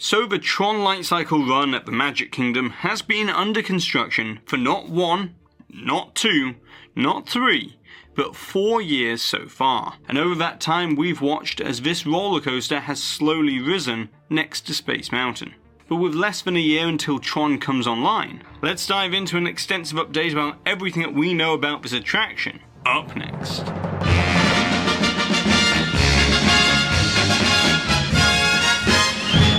So the TRON Lightcycle Run at the Magic Kingdom has been under construction for not 1, not 2, not 3, but 4 years so far. And over that time we've watched as this roller coaster has slowly risen next to Space Mountain. But with less than a year until TRON comes online, let's dive into an extensive update about everything that we know about this attraction, up next.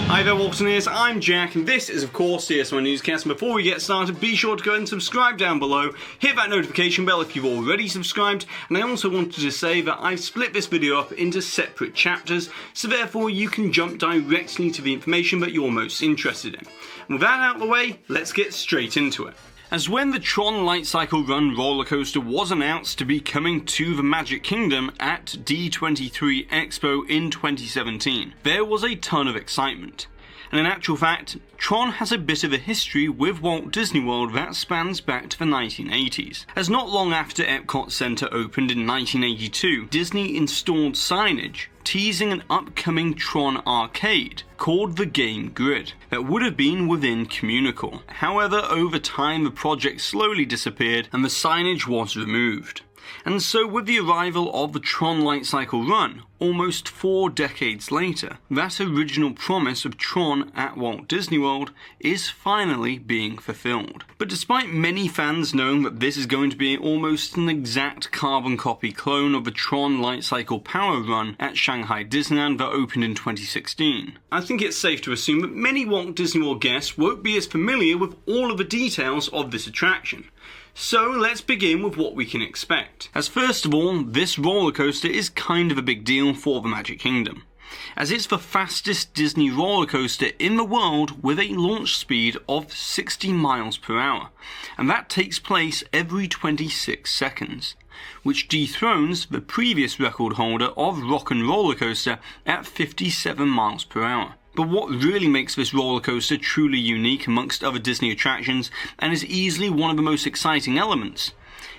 Hi there Waltineers, I'm Jack and this is of course DSNY Newscast, and before we get started be sure to go and subscribe down below, hit that notification bell if you've already subscribed, and I also wanted to say that I've split this video up into separate chapters, so therefore you can jump directly to the information that you're most interested in. And with that out of the way, let's get straight into it. As when the TRON Lightcycle Run Rollercoaster was announced to be coming to the Magic Kingdom at D23 Expo in 2017, there was a ton of excitement. And in actual fact, TRON has a bit of a history with Walt Disney World that spans back to the 1980s. As not long after Epcot Center opened in 1982, Disney installed signage teasing an upcoming TRON arcade called the Game Grid that would have been within Communicore. However, over time the project slowly disappeared and the signage was removed. And so with the arrival of the TRON Lightcycle Run, almost 4 decades later, that original promise of TRON at Walt Disney World is finally being fulfilled. But despite many fans knowing that this is going to be almost an exact carbon copy clone of the TRON Lightcycle Power Run at Shanghai Disneyland that opened in 2016, I think it's safe to assume that many Walt Disney World guests won't be as familiar with all of the details of this attraction. So let's begin with what we can expect. As first of all, this roller coaster is kind of a big deal for the Magic Kingdom, as it's the fastest Disney roller coaster in the world with a launch speed of 60 miles per hour, and that takes place every 26 seconds, which dethrones the previous record holder of Rock 'n' Roller Coaster at 57 miles per hour. But what really makes this roller coaster truly unique amongst other Disney attractions, and is easily one of the most exciting elements,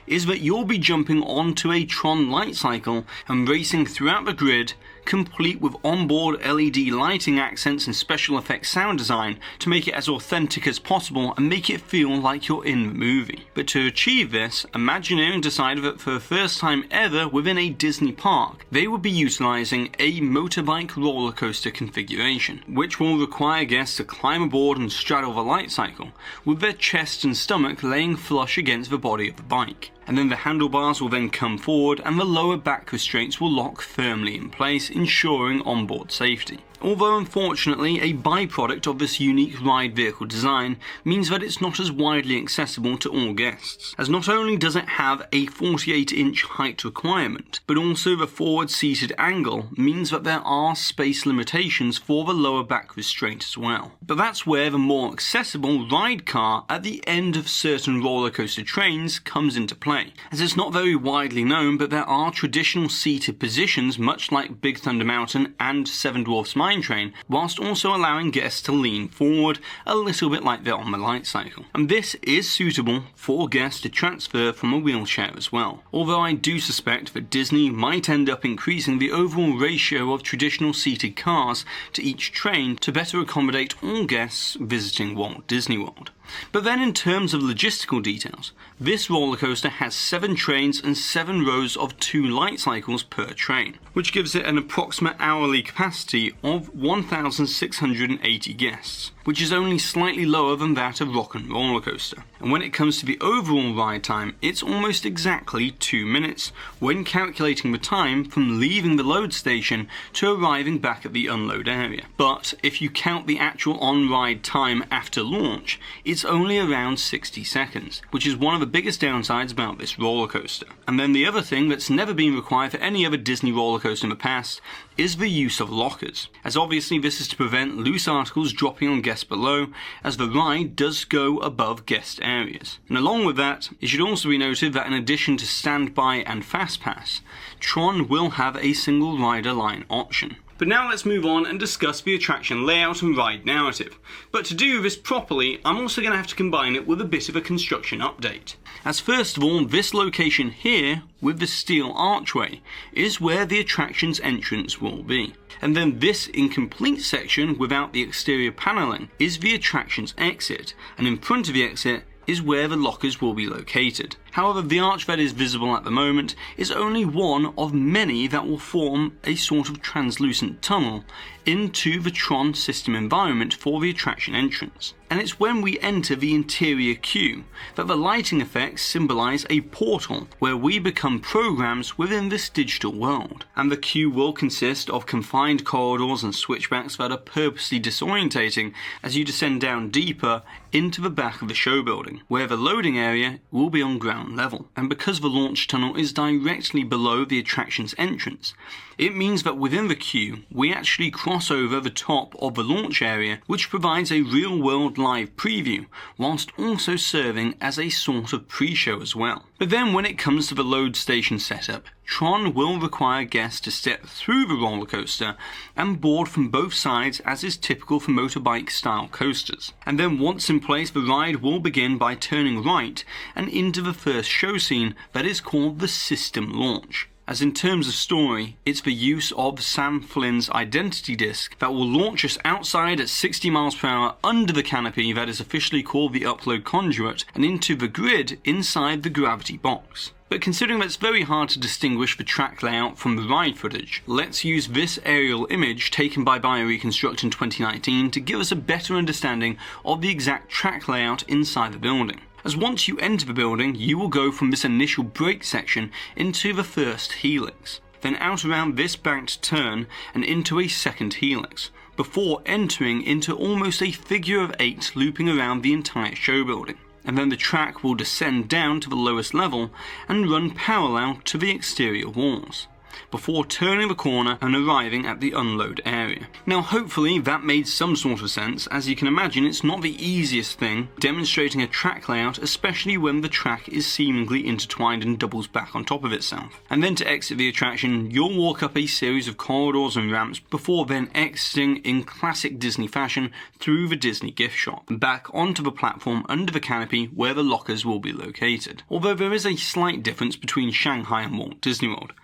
is that you'll be jumping onto a TRON light cycle and racing throughout the grid, complete with onboard LED lighting accents and special effects sound design to make it as authentic as possible and make it feel like you're in the movie. But to achieve this, Imagineering decided that for the first time ever within a Disney park, they would be utilising a motorbike roller coaster configuration, which will require guests to climb aboard and straddle the light cycle, with their chest and stomach laying flush against the body of the bike. And then the handlebars will then come forward and the lower back restraints will lock firmly in place, ensuring onboard safety. Although unfortunately a byproduct of this unique ride vehicle design means that it's not as widely accessible to all guests, as not only does it have a 48-inch height requirement, but also the forward seated angle means that there are space limitations for the lower back restraint as well. But that's where the more accessible ride car at the end of certain roller coaster trains comes into play, as it's not very widely known, but there are traditional seated positions much like Big Thunder Mountain and Seven Dwarfs Mine Train, whilst also allowing guests to lean forward a little bit like they're on the light cycle. And this is suitable for guests to transfer from a wheelchair as well. Although I do suspect that Disney might end up increasing the overall ratio of traditional seated cars to each train to better accommodate all guests visiting Walt Disney World. But then in terms of logistical details, this roller coaster has 7 trains and 7 rows of 2 light cycles per train, which gives it an approximate hourly capacity of 1,680 guests, which is only slightly lower than that of Rock 'n' Roller Coaster. And when it comes to the overall ride time, it's almost exactly 2 minutes when calculating the time from leaving the load station to arriving back at the unload area. But if you count the actual on-ride time after launch, it's only around 60 seconds, which is one of the biggest downsides about this roller coaster. And then the other thing that's never been required for any other Disney roller coaster in the past is the use of lockers, as obviously this is to prevent loose articles dropping on guests below, as the ride does go above guest areas. And along with that, it should also be noted that in addition to standby and fast pass, TRON will have a single rider line option, But now let's move on and discuss the attraction layout and ride narrative. But to do this properly, I'm also going to have to combine it with a bit of a construction update. As first of all, this location here, with the steel archway, is where the attraction's entrance will be. And then this incomplete section without the exterior panelling is the attraction's exit, and in front of the exit is where the lockers will be located. However, the arch that is visible at the moment is only one of many that will form a sort of translucent tunnel into the TRON system environment for the attraction entrance. And it's when we enter the interior queue that the lighting effects symbolise a portal where we become programs within this digital world. And the queue will consist of confined corridors and switchbacks that are purposely disorientating as you descend down deeper into the back of the show building, where the loading area will be on ground level. And because the launch tunnel is directly below the attraction's entrance, it means that within the queue we actually cross over the top of the launch area, which provides a real-world live preview, whilst also serving as a sort of pre-show as well. But then when it comes to the load station setup, TRON will require guests to step through the roller coaster and board from both sides, as is typical for motorbike style coasters. And then once in place, the ride will begin by turning right and into the first show scene that is called the system launch. As in terms of story, it's the use of Sam Flynn's identity disc that will launch us outside at 60 miles per hour under the canopy that is officially called the upload conduit and into the grid inside the gravity box. But considering that it's very hard to distinguish the track layout from the ride footage, let's use this aerial image taken by BioReconstruct in 2019 to give us a better understanding of the exact track layout inside the building. As once you enter the building, you will go from this initial brake section into the first helix, then out around this banked turn and into a second helix, before entering into almost a figure of 8 looping around the entire show building. And then the track will descend down to the lowest level and run parallel to the exterior walls, before turning the corner and arriving at the unload area. Now hopefully that made some sort of sense. As you can imagine, it's not the easiest thing demonstrating a track layout, especially when the track is seemingly intertwined and doubles back on top of itself. And then to exit the attraction, you'll walk up a series of corridors and ramps before then exiting in classic Disney fashion through the Disney gift shop and back onto the platform under the canopy where the lockers will be located. Although there is a slight difference between Shanghai and Walt Disney World,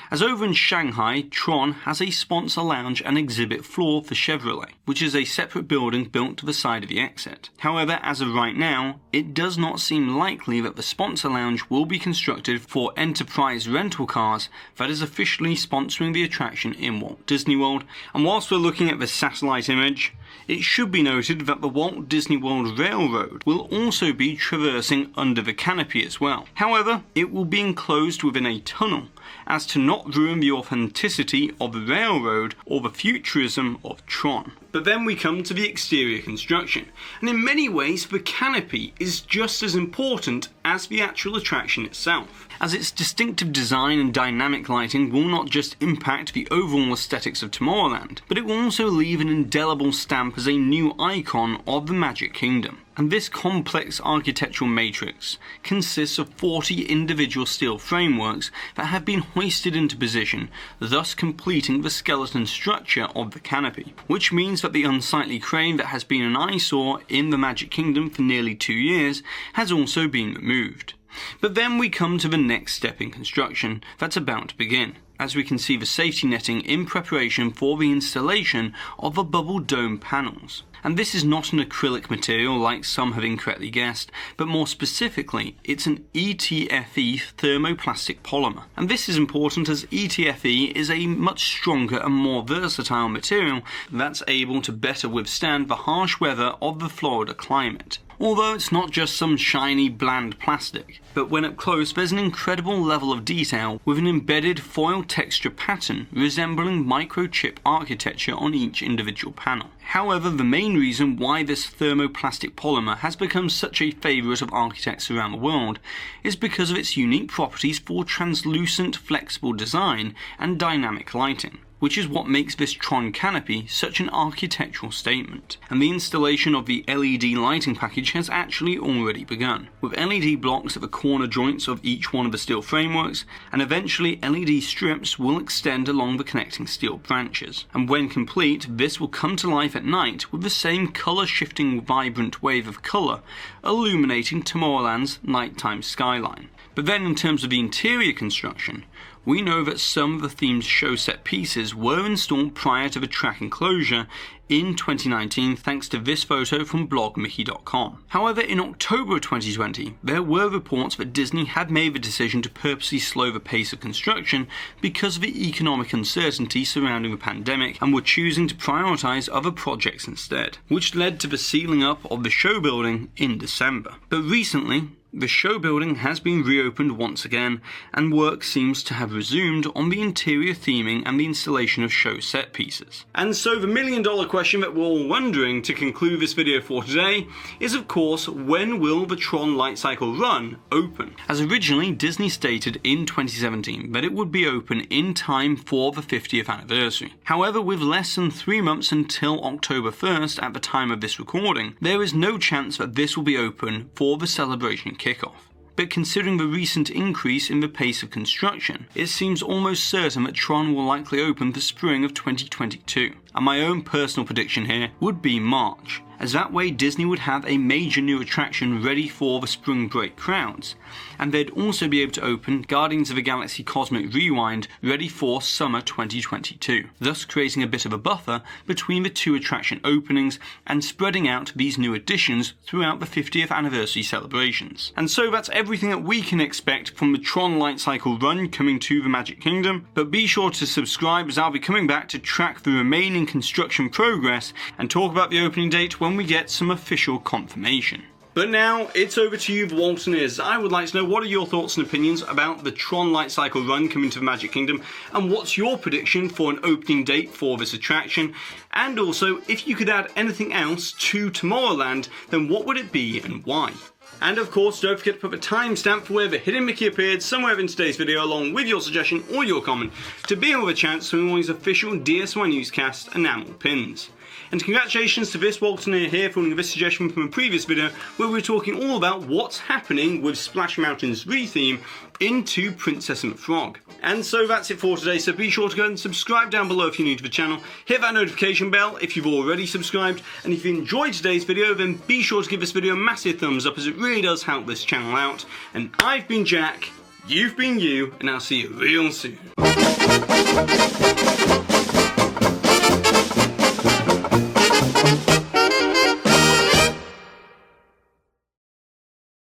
as over in Shanghai, TRON has a sponsor lounge and exhibit floor for Chevrolet, which is a separate building built to the side of the exit. However, as of right now, it does not seem likely that the sponsor lounge will be constructed for Enterprise Rental Cars that is officially sponsoring the attraction in Walt Disney World. And whilst we're looking at the satellite image, it should be noted that the Walt Disney World Railroad will also be traversing under the canopy as well. However, it will be enclosed within a tunnel, as to not ruin the authenticity of the railroad or the futurism of TRON. But then we come to the exterior construction, and in many ways the canopy is just as important as the actual attraction itself, as its distinctive design and dynamic lighting will not just impact the overall aesthetics of Tomorrowland, but it will also leave an indelible stamp as a new icon of the Magic Kingdom. And this complex architectural matrix consists of 40 individual steel frameworks that have been hoisted into position, thus completing the skeleton structure of the canopy, which means that the unsightly crane that has been an eyesore in the Magic Kingdom for nearly 2 years has also been removed. But then we come to the next step in construction that's about to begin, as we can see the safety netting in preparation for the installation of the bubble dome panels. And this is not an acrylic material like some have incorrectly guessed, but more specifically, it's an ETFE thermoplastic polymer. And this is important as ETFE is a much stronger and more versatile material that's able to better withstand the harsh weather of the Florida climate. Although it's not just some shiny, bland plastic, but when up close there's an incredible level of detail with an embedded foil texture pattern resembling microchip architecture on each individual panel. However, the main reason why this thermoplastic polymer has become such a favourite of architects around the world is because of its unique properties for translucent, flexible design and dynamic lighting. which is what makes this Tron canopy such an architectural statement. And the installation of the LED lighting package has actually already begun, with LED blocks at the corner joints of each one of the steel frameworks, and eventually LED strips will extend along the connecting steel branches. And when complete, this will come to life at night with the same colour-shifting vibrant wave of colour, illuminating Tomorrowland's nighttime skyline. But then in terms of the interior construction, we know that some of the themed show set pieces were installed prior to the track enclosure in 2019 thanks to this photo from blogmickey.com. However, in October 2020, there were reports that Disney had made the decision to purposely slow the pace of construction because of the economic uncertainty surrounding the pandemic and were choosing to prioritise other projects instead, which led to the sealing up of the show building in December. But recently, the show building has been reopened once again, and work seems to have resumed on the interior theming and the installation of show set pieces. And so the million-dollar question that we're all wondering to conclude this video for today is, of course, when will the TRON Lightcycle Run open? As originally Disney stated in 2017 that it would be open in time for the 50th anniversary. However, with less than 3 months until October 1st at the time of this recording, there is no chance that this will be open for the celebration kickoff. But considering the recent increase in the pace of construction, it seems almost certain that TRON will likely open the spring of 2022. And my own personal prediction here would be March, as that way Disney would have a major new attraction ready for the spring break crowds, and they'd also be able to open Guardians of the Galaxy Cosmic Rewind ready for summer 2022, thus creating a bit of a buffer between the two attraction openings and spreading out these new additions throughout the 50th anniversary celebrations. And so that's everything that we can expect from the TRON Lightcycle Run coming to the Magic Kingdom, but be sure to subscribe as I'll be coming back to track the remaining construction progress and talk about the opening date when we get some official confirmation. But now, it's over to you, the Waltineers. I would like to know, what are your thoughts and opinions about the TRON Lightcycle Run coming to the Magic Kingdom, and what's your prediction for an opening date for this attraction? And also, if you could add anything else to Tomorrowland, then what would it be and why? And of course, don't forget to put the timestamp for where the hidden Mickey appeared somewhere in today's video along with your suggestion or your comment to be in with a chance to win one of these official DSNY Newscast enamel pins. And congratulations to this Waltineer here for this suggestion from a previous video where we were talking all about what's happening with Splash Mountain's retheme into Princess and the Frog. And so that's it for today, so be sure to go and subscribe down below if you're new to the channel, hit that notification bell if you've already subscribed, and if you enjoyed today's video then be sure to give this video a massive thumbs up as it really does help this channel out. And I've been Jack, you've been you, and I'll see you real soon.